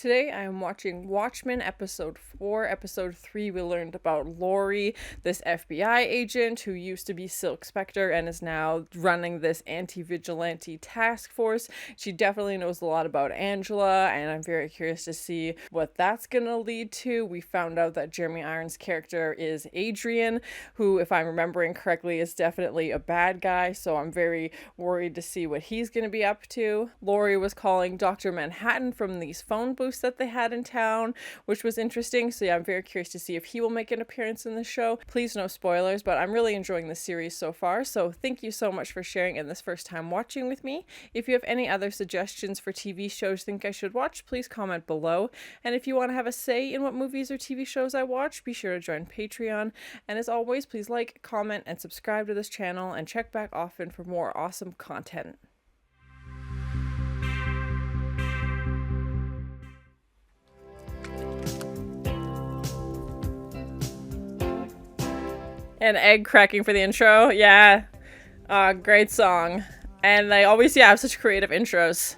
Today I am watching Watchmen episode 4. Episode 3 we learned about Lori, this FBI agent who used to be Silk Spectre and is now running this anti-vigilante task force. She definitely knows a lot about Angela, and I'm very curious to see what that's gonna lead to. We found out that Jeremy Irons' character is Adrian, who, if I'm remembering correctly, is definitely a bad guy, so I'm very worried to see what he's gonna be up to. Lori was calling Dr. Manhattan from these phone booths that they had in town, which was interesting. So yeah, I'm very curious to see if he will make an appearance in the show. Please no spoilers, but I'm really enjoying the series so far. So thank you so much for sharing in this first time watching with me. If you have any other suggestions for TV shows you think I should watch, please comment below. And if you want to have a say in what movies or TV shows I watch, be sure to join Patreon. And as always, please like, comment, and subscribe to this channel, and check back often for more awesome content. An egg cracking for the intro. Yeah. Great song. And they always, have such creative intros.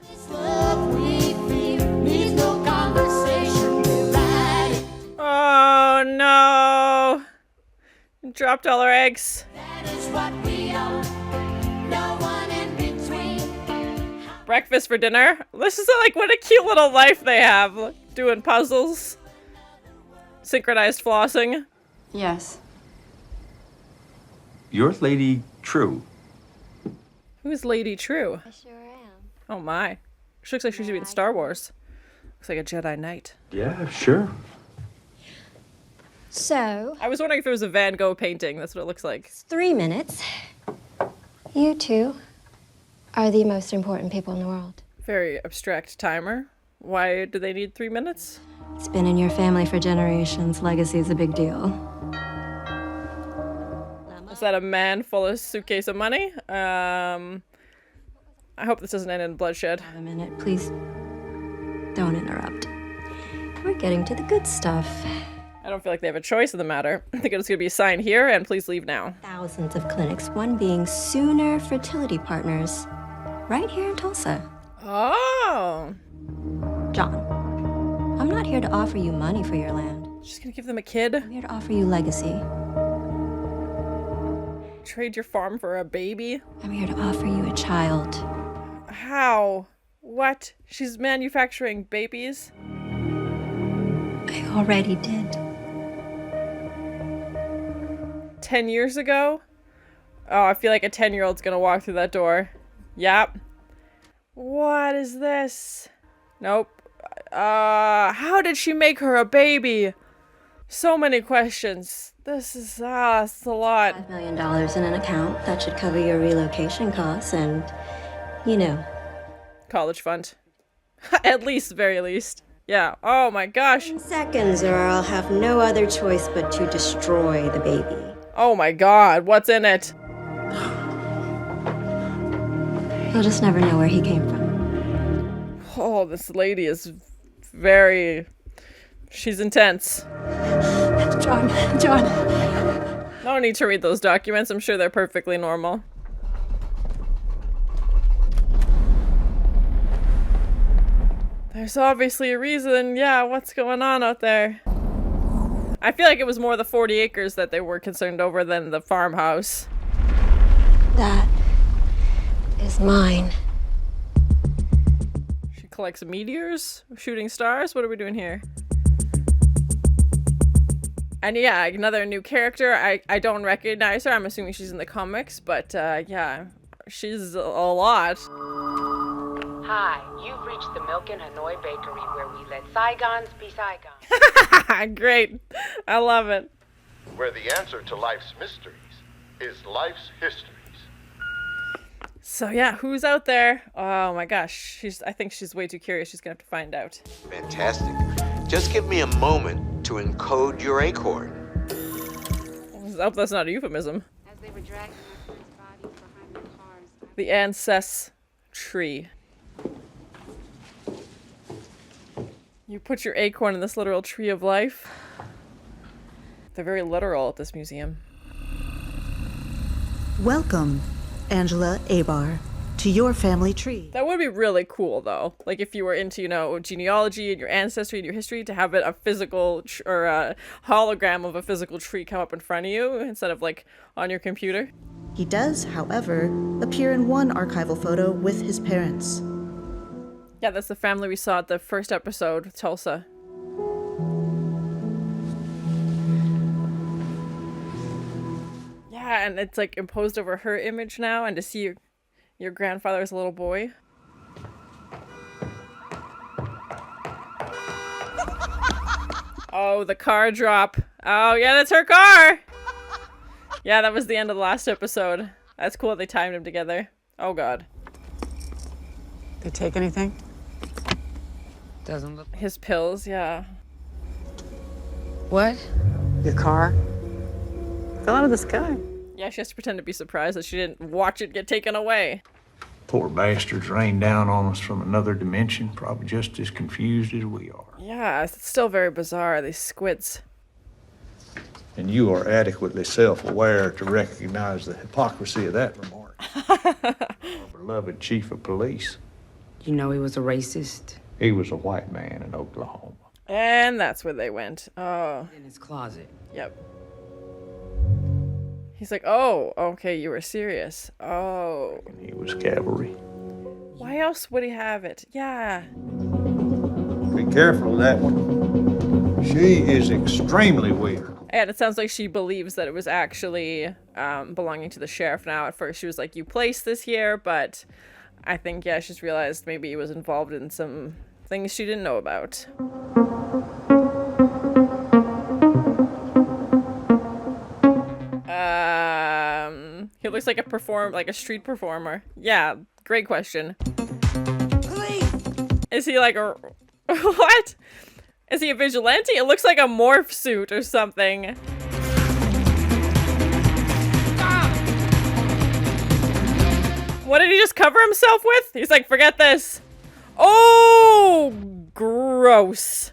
Oh no. Dropped all our eggs. Breakfast for dinner. This is like, what a cute little life they have. Doing puzzles. Synchronized flossing. Yes. You're Lady True. Who's Lady True? I sure am. Oh my. She looks like she should be in Star Wars. Looks like a Jedi Knight. Yeah, sure. So, I was wondering if it was a Van Gogh painting. That's what it looks like. 3 minutes. You two are the most important people in the world. Very abstract timer. Why do they need 3 minutes? It's been in your family for generations. Legacy is a big deal. Is that a man full of suitcase of money? I hope this doesn't end in bloodshed. Have a minute, please. Don't interrupt. We're getting to the good stuff. I don't feel like they have a choice in the matter. I think it's going to be a sign here, and please leave now. Thousands of clinics, one being Sooner Fertility Partners, right here in Tulsa. Oh. John, I'm not here to offer you money for your land. Just going to give them a kid? I'm here to offer you legacy. Trade your farm for a baby? I'm here to offer you a child. How? What? She's manufacturing babies? I already did. 10 years ago? Oh, I feel like a 10-year-old's gonna walk through that door. Yep. What is this? Nope. How did she make her a baby? So many questions. This is, it's a lot. $5 million in an account. That should cover your relocation costs and, you know. College fund. At least, very least. Yeah. Oh my gosh. 10 seconds or I'll have no other choice but to destroy the baby. Oh my god, what's in it? You'll just never know where he came from. Oh, this lady is very... She's intense. John. No need to read those documents. I'm sure they're perfectly normal. There's obviously a reason. Yeah, what's going on out there? I feel like it was more the 40 acres that they were concerned over than the farmhouse. That is mine. She collects meteors? Shooting stars? What are we doing here? And yeah, another new character. I don't recognize her. I'm assuming she's in the comics, but yeah, she's a lot. Hi, you've reached the Milk and Hanoi Bakery, where we let Saigons be Saigons. Great. I love it. Where the answer to life's mysteries is life's histories. So yeah, who's out there? Oh my gosh, I think she's way too curious. She's gonna have to find out. Fantastic. Just give me a moment to encode your acorn. I hope that's not a euphemism. As they were dragging my friend's body behind the cars, The ancestry. You put your acorn in this literal tree of life. They're very literal at this museum. Welcome, Angela Abar. to your family tree. That would be really cool, though. Like, if you were into, you know, genealogy and your ancestry and your history, to have it a physical or a hologram of a physical tree come up in front of you instead of, like, on your computer. He does, however, appear in one archival photo with his parents. Yeah, that's the family we saw at the first episode with Tulsa. Yeah, and it's, like, imposed over her image now, and to see your grandfather as a little boy. Oh, the car drop. Oh, yeah, that's her car! Yeah, that was the end of the last episode. That's cool they timed them together. Oh, God. They take anything? Doesn't look. His pills, yeah. What? Your car? Fell out of the sky. Yeah, she has to pretend to be surprised that she didn't watch it get taken away. Poor bastards rained down on us from another dimension, probably just as confused as we are. Yeah, it's still very bizarre, these squids. And you are adequately self-aware to recognize the hypocrisy of that remark. Our beloved chief of police. You know he was a racist? He was a white man in Oklahoma. And that's where they went. Oh. In his closet. Yep. He's like, oh, okay, you were serious. Oh. He was cavalry. Why else would he have it? Yeah. Be careful of that one. She is extremely weird. And it sounds like she believes that it was actually belonging to the sheriff now. At first she was like, you placed this here, but I think, yeah, she's realized maybe he was involved in some things she didn't know about. He looks like a street performer. Yeah, great question. Please. Is he like a what? Is he a vigilante? It looks like a morph suit or something. What did he just cover himself with? He's like, forget this. Oh, gross.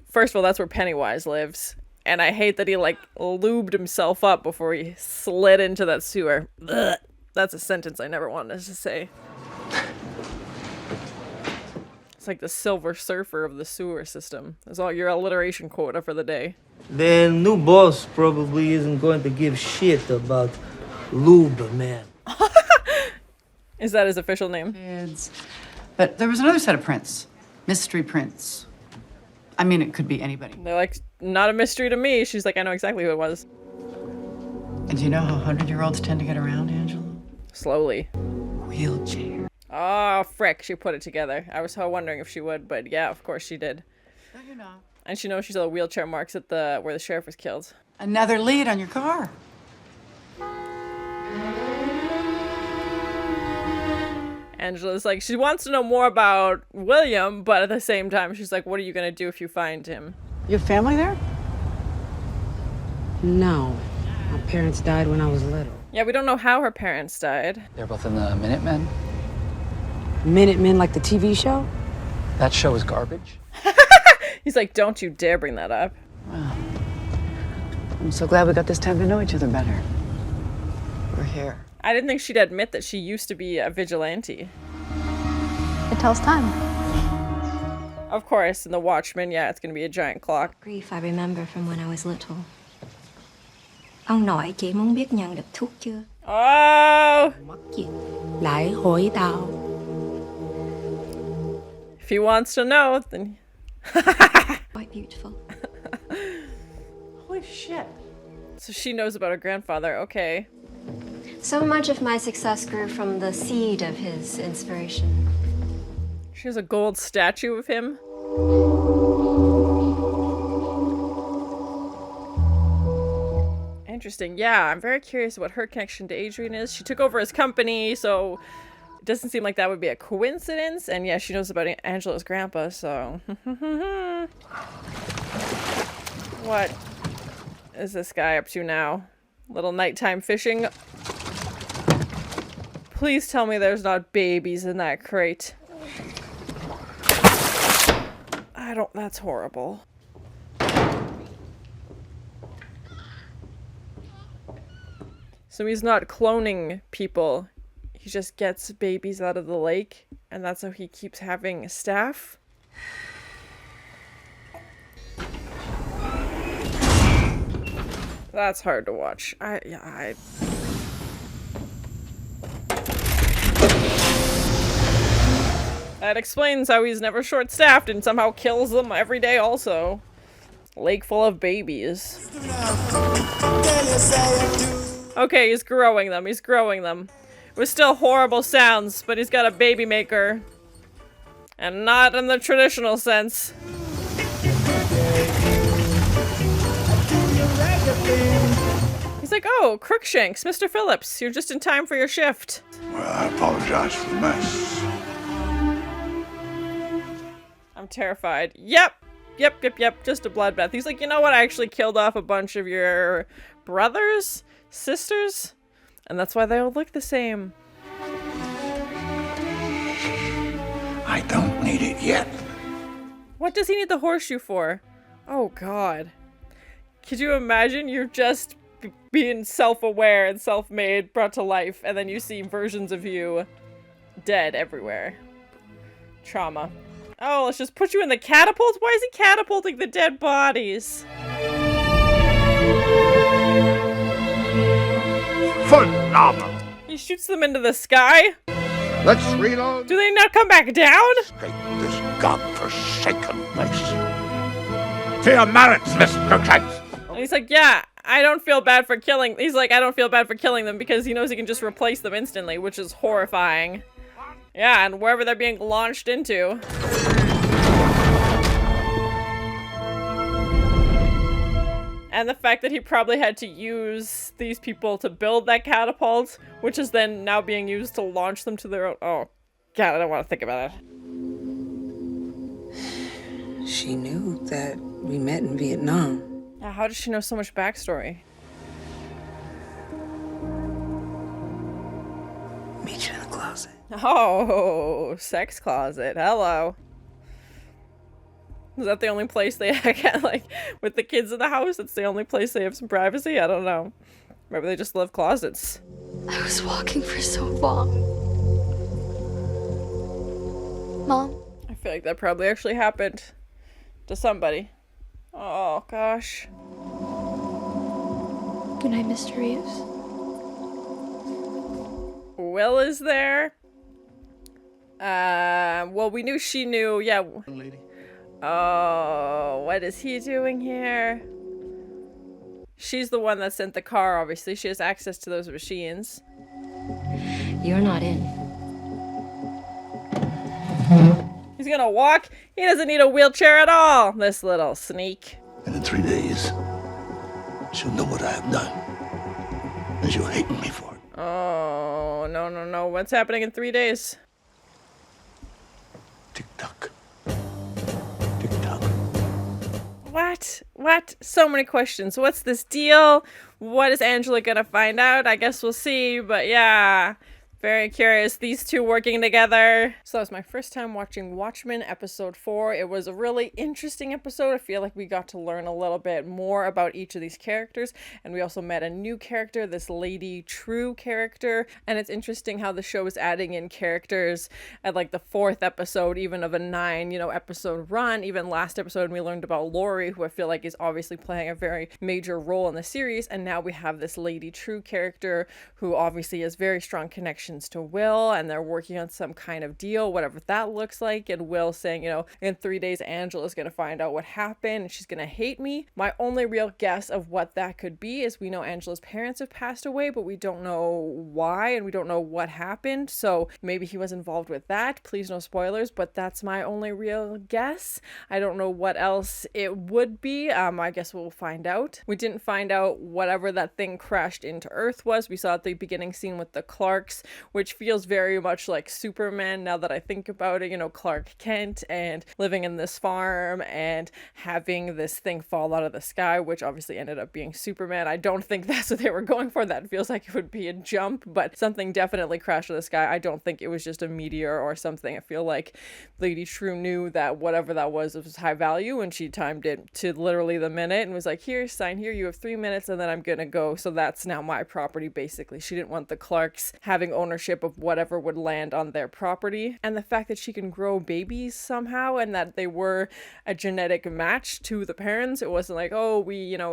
First of all, that's where Pennywise lives. And I hate that he, like, lubed himself up before he slid into that sewer. Ugh. That's a sentence I never wanted to say. It's like the Silver Surfer of the sewer system. That's all your alliteration quota for the day. The new boss probably isn't going to give shit about lube, man. Is that his official name? Kids. But there was another set of prints. Mystery prints. I mean, it could be anybody. They're like, not a mystery to me. She's like, I know exactly who it was. And do you know how 100-year-olds tend to get around, Angela? Slowly. Wheelchair. Oh, frick. She put it together. I was so wondering if she would, but yeah, of course she did. No, you're not. And she knows she saw the wheelchair marks at where the sheriff was killed. Another lead on your car. Angela's like, she wants to know more about William, but at the same time, she's like, what are you going to do if you find him? You have family there? No. My parents died when I was little. Yeah, we don't know how her parents died. They're both in the Minutemen. Minutemen like the TV show? That show is garbage. He's like, don't you dare bring that up. Well, I'm so glad we got this time to know each other better. We're here. I didn't think she'd admit that she used to be a vigilante. It tells time. Of course, in the Watchmen, yeah, it's going to be a giant clock. Grief I remember from when I was little. Ông nội chị muốn biết nhận được thuốc chưa? Oh! Lại hỏi tao. If he wants to know, then... Quite beautiful. Holy shit. So she knows about her grandfather, okay. So much of my success grew from the seed of his inspiration. She has a gold statue of him. Interesting. Yeah, I'm very curious what her connection to Adrian is. She took over his company, so it doesn't seem like that would be a coincidence. And yeah, she knows about Angela's grandpa, so... What is this guy up to now? Little nighttime fishing. Please tell me there's not babies in that crate. That's horrible. So he's not cloning people. He just gets babies out of the lake, and that's how he keeps having staff. That's hard to watch. That explains how he's never short-staffed and somehow kills them every day also. Lake full of babies. Okay, he's growing them. He's growing them. With still horrible sounds, but he's got a baby maker. And not in the traditional sense. He's like, oh, Crookshanks, Mr. Phillips, you're just in time for your shift. Well, I apologize for the mess. I'm terrified. Yep, just a bloodbath. He's like, you know what, I actually killed off a bunch of your brothers, sisters, and that's why they all look the same. I don't need it yet. What does he need the horseshoe for? Oh, God. Could you imagine you're just being self-aware and self-made, brought to life, and then you see versions of you dead everywhere. Trauma. Oh, let's just put you in the catapult? Why is he catapulting the dead bodies? Phenomenal. He shoots them into the sky? Let's reload. Do they not come back down? Straight this godforsaken place. To your merits, Miss Crookshanks. And he's like, yeah, I don't feel bad for killing. He's like, I don't feel bad for killing them because he knows he can just replace them instantly, which is horrifying. Yeah, and wherever they're being launched into. And the fact that he probably had to use these people to build that catapult, which is then now being used to launch them to their own. Oh, God, I don't want to think about it. She knew that we met in Vietnam. How does she know so much backstory? Meet you in the closet. Oh, sex closet. Hello. Is that the only place they get, like, with the kids in the house? It's the only place they have some privacy? I don't know. Maybe they just love closets. I was walking for so long. Mom? I feel like that probably actually happened to somebody. Oh, gosh. Good night, Mr. Reeves. Will is there. Well, we knew she knew. Yeah. Lady. Oh, what is he doing here? She's the one that sent the car, obviously. She has access to those machines. You're not in. He's gonna walk? He doesn't need a wheelchair at all, this little sneak. And in 3 days, she'll know what I have done. And she'll hate me for it. Oh, no. What's happening in 3 days? Tick-tock. What? So many questions. What's this deal? What is Angela gonna find out? I guess we'll see, but yeah. Very curious, these two working together. So that was my first time watching Watchmen episode 4. It was a really interesting episode. I feel like we got to learn a little bit more about each of these characters. And we also met a new character, this Lady True character. And it's interesting how the show is adding in characters at like the 4th episode, even of a 9, episode run. Even last episode we learned about Lori, who I feel like is obviously playing a very major role in the series. And now we have this Lady True character who obviously has very strong connections to Will, and they're working on some kind of deal, whatever that looks like. And Will saying, in 3 days Angela's gonna find out what happened and she's gonna hate me. My only real guess of what that could be is we know Angela's parents have passed away, but we don't know why and we don't know what happened, so maybe he was involved with that. Please no spoilers, but that's my only real guess. I don't know what else it would be. I guess we'll find out. We didn't find out whatever that thing crashed into Earth was. We saw at the beginning scene with the Clarks, which feels very much like Superman now that I think about it. Clark Kent and living in this farm and having this thing fall out of the sky, which obviously ended up being Superman. I don't think that's what they were going for. That feels like it would be a jump, but something definitely crashed in the sky. I don't think it was just a meteor or something. I feel like Lady True knew that whatever that was high value, and she timed it to literally the minute and was like, here, sign here, you have 3 minutes and then I'm gonna go. So that's now my property, basically. She didn't want the Clarks having ownership ownership of whatever would land on their property. And the fact that she can grow babies somehow, and that they were a genetic match to the parents. It wasn't like, oh,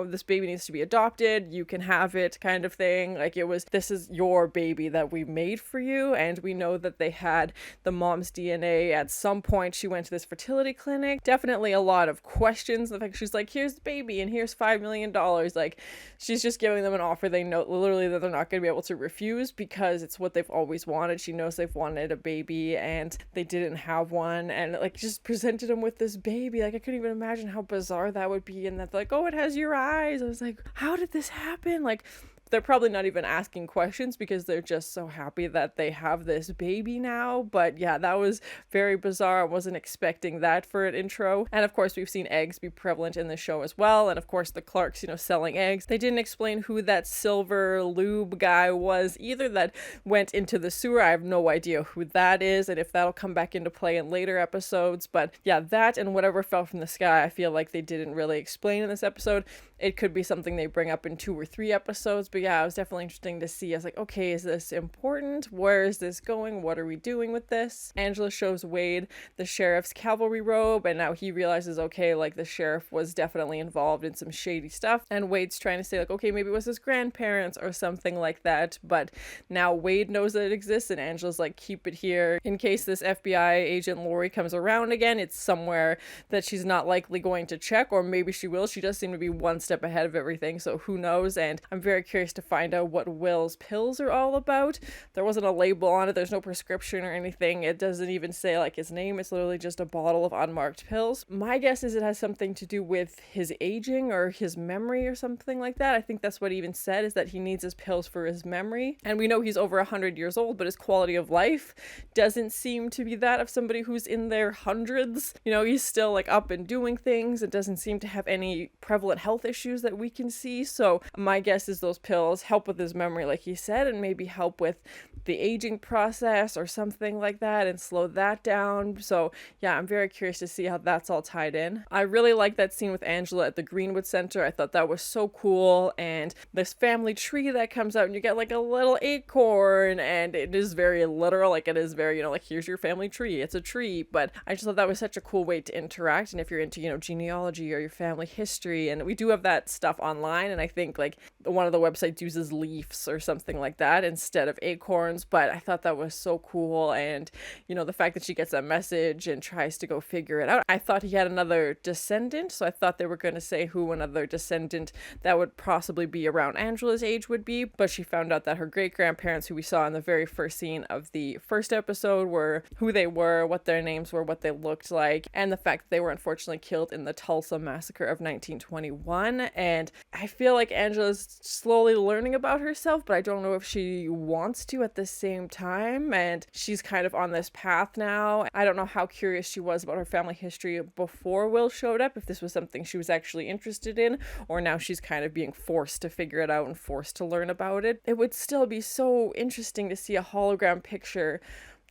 this baby needs to be adopted, you can have it kind of thing. Like, it was, this is your baby that we made for you. And we know that they had the mom's DNA at some point. She went to this fertility clinic. Definitely a lot of questions. The fact she's like, here's the baby and here's $5 million. Like, she's just giving them an offer they know literally that they're not going to be able to refuse, because it's what they've always wanted. She knows they've wanted a baby and they didn't have one, and like just presented them with this baby. Like, I couldn't even imagine how bizarre that would be. And that, like, oh, it has your eyes. I was like, how did this happen? Like, they're probably not even asking questions because they're just so happy that they have this baby now. But yeah, that was very bizarre. I wasn't expecting that for an intro. And of course, we've seen eggs be prevalent in the show as well. And of course, the Clarks, selling eggs. They didn't explain who that silver lube guy was either that went into the sewer. I have no idea who that is and if that'll come back into play in later episodes. But yeah, that and whatever fell from the sky, I feel like they didn't really explain in this episode. It could be something they bring up in 2 or 3 episodes, but yeah, it was definitely interesting to see. I was like, okay, is this important? Where is this going? What are we doing with this? Angela shows Wade the sheriff's cavalry robe, and now he realizes, okay, like the sheriff was definitely involved in some shady stuff. And Wade's trying to say, like, okay, maybe it was his grandparents or something like that. But now Wade knows that it exists, and Angela's like, keep it here in case this FBI agent Lori comes around again. It's somewhere that she's not likely going to check, or maybe she will. She does seem to be one step ahead of everything, so who knows. And I'm very curious to find out what Will's pills are all about. There wasn't a label on it, there's no prescription or anything. It doesn't even say like his name. It's literally just a bottle of unmarked pills. My guess is it has something to do with his aging or his memory or something like that. I think that's what he even said, is that he needs his pills for his memory. And we know he's over 100 years old, but his quality of life doesn't seem to be that of somebody who's in their hundreds. He's still like up and doing things. It doesn't seem to have any prevalent health issues that we can see. So my guess is those pills help with his memory, like he said, and maybe help with the aging process or something like that and slow that down. So yeah, I'm very curious to see how that's all tied in. I really like that scene with Angela at the Greenwood Center. I thought that was so cool. And this family tree that comes out and you get like a little acorn, and it is very literal. Like, it is very, like, here's your family tree. It's a tree. But I just thought that was such a cool way to interact. And if you're into, genealogy or your family history, and we do have that stuff online, and I think like one of the websites uses leaves or something like that instead of acorns. But I thought that was so cool. And the fact that she gets that message and tries to go figure it out. I thought he had another descendant, so I thought they were going to say who another descendant that would possibly be around Angela's age would be, but she found out that her great-grandparents, who we saw in the very first scene of the first episode, were who they were, what their names were, what they looked like, and the fact that they were unfortunately killed in the Tulsa massacre of 1921. And I feel like Angela's slowly learning about herself, but I don't know if she wants to at the same time. And she's kind of on this path now. I don't know how curious she was about her family history before Will showed up, if this was something she was actually interested in, or now she's kind of being forced to figure it out and forced to learn about it. It would still be so interesting to see a hologram picture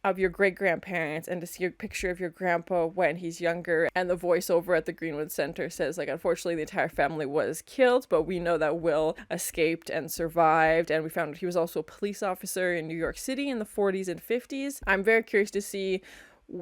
of your great-grandparents and to see a picture of your grandpa when he's younger. And the voiceover at the Greenwood Center says, like, unfortunately the entire family was killed, but we know that Will escaped and survived, and we found he was also a police officer in New York City in the 40s and 50s. I'm very curious to see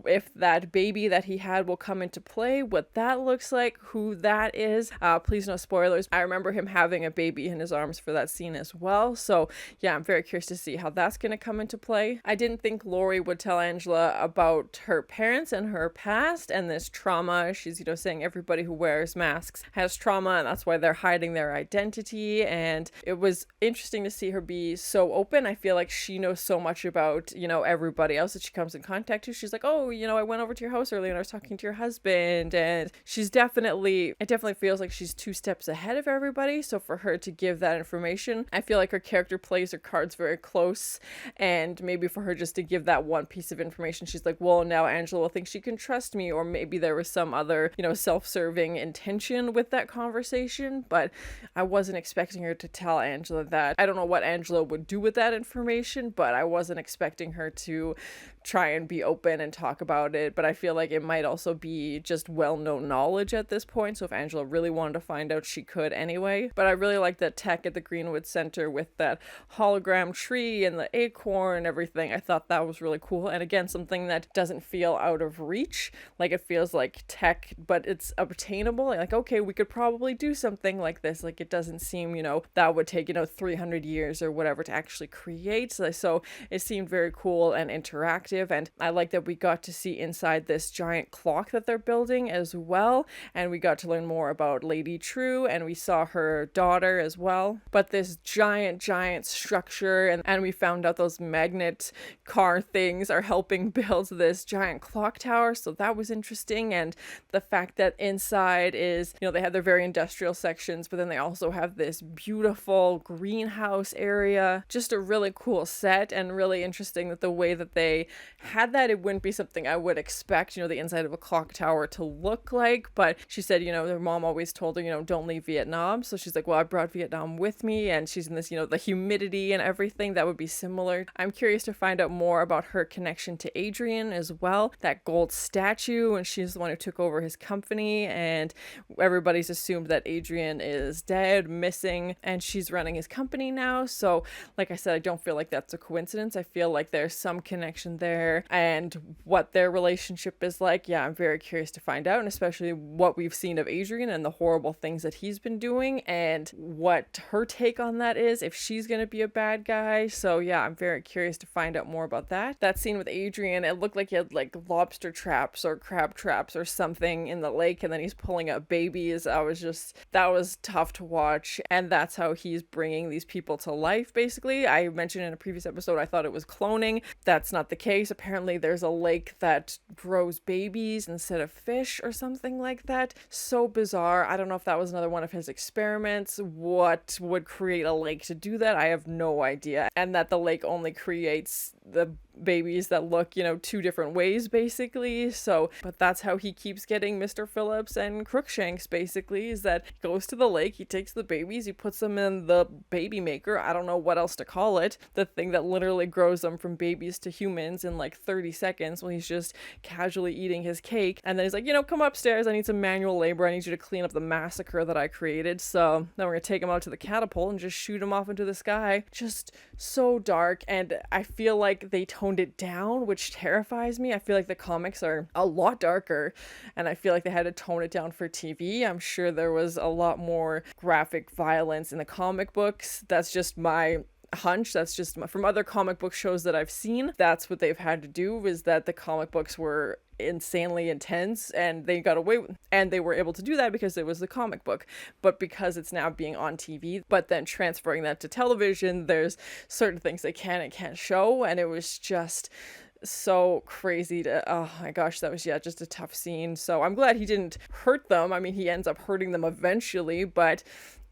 if that baby that he had will come into play, what that looks like, who that is. Please no spoilers. I remember him having a baby in his arms for that scene as well. So yeah, I'm very curious to see how that's going to come into play. I didn't think Lori would tell Angela about her parents and her past and this trauma. She's, saying everybody who wears masks has trauma, and that's why they're hiding their identity. And it was interesting to see her be so open. I feel like she knows so much about, everybody else that she comes in contact to. She's like, oh, I went over to your house earlier and I was talking to your husband. And it definitely feels like she's 2 steps ahead of everybody. So for her to give that information, I feel like her character plays her cards very close. And maybe for her just to give that one piece of information, she's like, well, now Angela will think she can trust me. Or maybe there was some other, self-serving intention with that conversation. But I wasn't expecting her to tell Angela that. I don't know what Angela would do with that information, but I wasn't expecting her to try and be open and talk about it, but I feel like it might also be just well-known knowledge at this point, so if Angela really wanted to find out, she could anyway. But I really like that tech at the Greenwood Center with that hologram tree and the acorn and everything. I thought that was really cool, and again, something that doesn't feel out of reach. Like, it feels like tech, but it's obtainable. Like, okay, we could probably do something like this. Like, it doesn't seem, that would take, 300 years or whatever to actually create. So it seemed very cool and interactive, and I like that we got to see inside this giant clock that they're building as well, and we got to learn more about Lady True, and we saw her daughter as well. But this giant structure, and we found out those magnet car things are helping build this giant clock tower, so that was interesting. And the fact that inside is, they have their very industrial sections, but then they also have this beautiful greenhouse area. Just a really cool set, and really interesting that the way that they had that, it wouldn't be something I would expect, the inside of a clock tower to look like. But she said, their mom always told her, don't leave Vietnam. So she's like, well, I brought Vietnam with me, and she's in this, the humidity and everything that would be similar. I'm curious to find out more about her connection to Adrian as well. That gold statue, and she's the one who took over his company, and everybody's assumed that Adrian is dead, missing, and she's running his company now. So like I said, I don't feel like that's a coincidence. I feel like there's some connection there, and what their relationship is like, yeah, I'm very curious to find out, and especially what we've seen of Adrian and the horrible things that he's been doing, and what her take on that is, if she's gonna be a bad guy. So yeah, I'm very curious to find out more about that. That scene with Adrian, it looked like he had like lobster traps or crab traps or something in the lake, and then he's pulling up babies. That was tough to watch, and that's how he's bringing these people to life, basically. I mentioned in a previous episode I thought it was cloning. That's not the case. Apparently there's a lake that grows babies instead of fish or something like that. So bizarre. I don't know if that was another one of his experiments. What would create a lake to do that? I have no idea. And that the lake only creates the babies that look, two different ways, basically. So, but that's how he keeps getting Mr. Phillips and Crookshanks, basically, is that he goes to the lake, he takes the babies, he puts them in the baby maker. I don't know what else to call it. The thing that literally grows them from babies to humans in like 30 seconds while he's just casually eating his cake. And then he's like, come upstairs. I need some manual labor. I need you to clean up the massacre that I created. So then we're going to take him out to the catapult and just shoot him off into the sky. Just so dark. And I feel like they toned it down, which terrifies me. I feel like the comics are a lot darker, and I feel like they had to tone it down for TV. I'm sure there was a lot more graphic violence in the comic books. That's just my hunch. That's just from other comic book shows that I've seen. That's what they've had to do, is that the comic books were insanely intense, and they got away with, and they were able to do that because it was the comic book. But because it's now being on TV, but then transferring that to television, there's certain things they can and can't show, and it was just so crazy to, oh my gosh, that was, yeah, just a tough scene. So I'm glad he didn't hurt them. I mean, he ends up hurting them eventually, but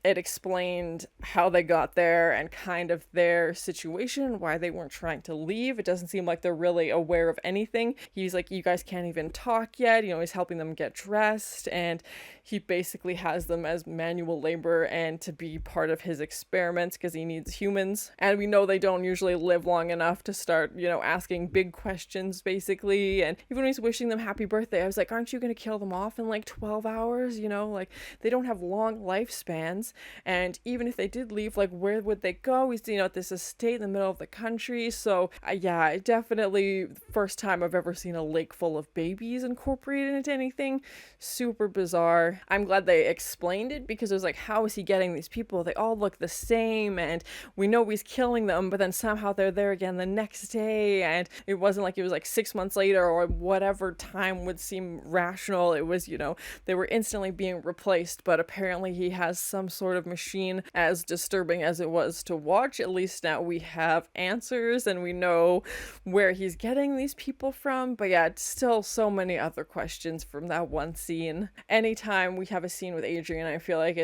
it explained how they got there and kind of their situation, why they weren't trying to leave. It doesn't seem like they're really aware of anything. He's like, you guys can't even talk yet. He's helping them get dressed, and he basically has them as manual labor and to be part of his experiments because he needs humans. And we know they don't usually live long enough to start, asking big questions, basically. And even when he's wishing them happy birthday, I was like, aren't you going to kill them off in like 12 hours? Like, they don't have long lifespans. And even if they did leave, like, where would they go? He's, at this estate in the middle of the country. So yeah, definitely first time I've ever seen a lake full of babies incorporated into anything. Super bizarre. I'm glad they explained it, because it was like, how is he getting these people? They all look the same, and we know he's killing them, but then somehow they're there again the next day. And it wasn't like it was like 6 months later or whatever time would seem rational. It was, they were instantly being replaced. But apparently he has some sort of machine. As disturbing as it was to watch, at least now we have answers and we know where he's getting these people from. But yeah, it's still so many other questions from that one scene. Anytime we have a scene with Adrian, I feel like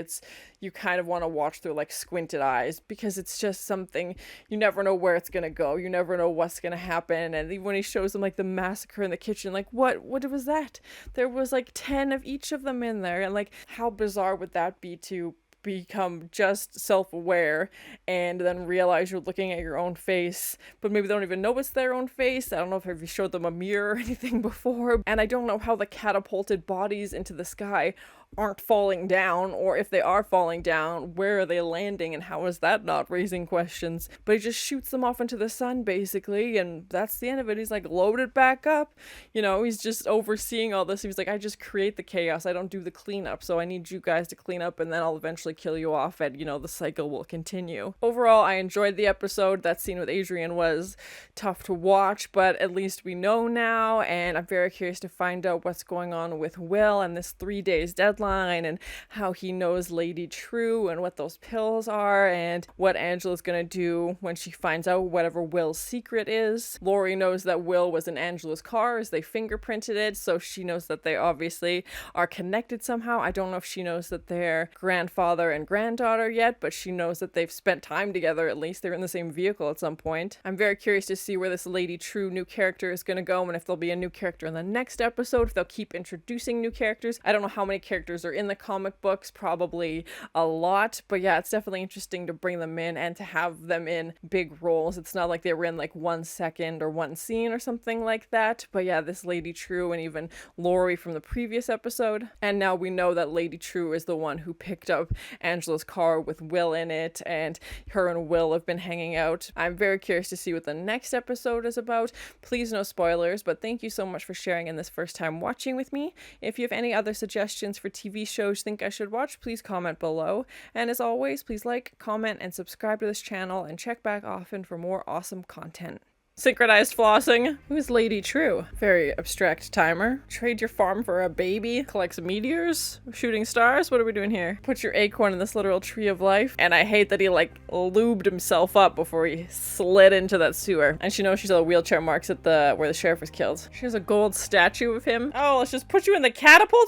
you kind of want to watch through like squinted eyes, because it's just something, you never know where it's gonna go, you never know what's gonna happen. And even when he shows them like the massacre in the kitchen, like what was that? There was like 10 of each of them in there, and like how bizarre would that be to become just self-aware and then realize you're looking at your own face, but maybe they don't even know it's their own face. I don't know if you showed them a mirror or anything before, and I don't know how the catapulted bodies into the sky aren't falling down, or if they are falling down, where are they landing and how is that not raising questions? But he just shoots them off into the sun basically, and that's the end of it. He's like, load it back up, you know, he's just overseeing all this. He's like, I just create the chaos, I don't do the cleanup, so I need you guys to clean up and then I'll eventually kill you off and, you know, the cycle will continue. Overall, I enjoyed the episode. That scene with Adrian was tough to watch, but at least we know now, and I'm very curious to find out what's going on with Will and this 3 days deadline, and how he knows Lady True and what those pills are, and what Angela's gonna do when she finds out whatever Will's secret is. Laurie knows that Will was in Angela's car as they fingerprinted it, so she knows that they obviously are connected somehow. I don't know if she knows that they're grandfather and granddaughter yet, but she knows that they've spent time together. At least they're in the same vehicle at some point. I'm very curious to see where this Lady True new character is gonna go, and if there'll be a new character in the next episode, if they'll keep introducing new characters. I don't know how many characters are in the comic books, probably a lot, but yeah, it's definitely interesting to bring them in and to have them in big roles. It's not like they were in like 1 second or one scene or something like that, but yeah, this Lady True and even Laurie from the previous episode. And now we know that Lady True is the one who picked up Angela's car with Will in it, and her and Will have been hanging out. I'm very curious to see what the next episode is about. Please no spoilers, but thank you so much for sharing in this first time watching with me. If you have any other suggestions for TV shows you think I should watch, please comment below. And as always, please like, comment, and subscribe to this channel, and check back often for more awesome content. Synchronized flossing. Who's Lady True? Very abstract timer. Trade your farm for a baby. Collects meteors. Shooting stars. What are we doing here? Put your acorn in this literal tree of life. And I hate that he like lubed himself up before he slid into that sewer. And she knows she's all wheelchair marks at the where the sheriff was killed. She has a gold statue of him. Oh, let's just put you in the catapult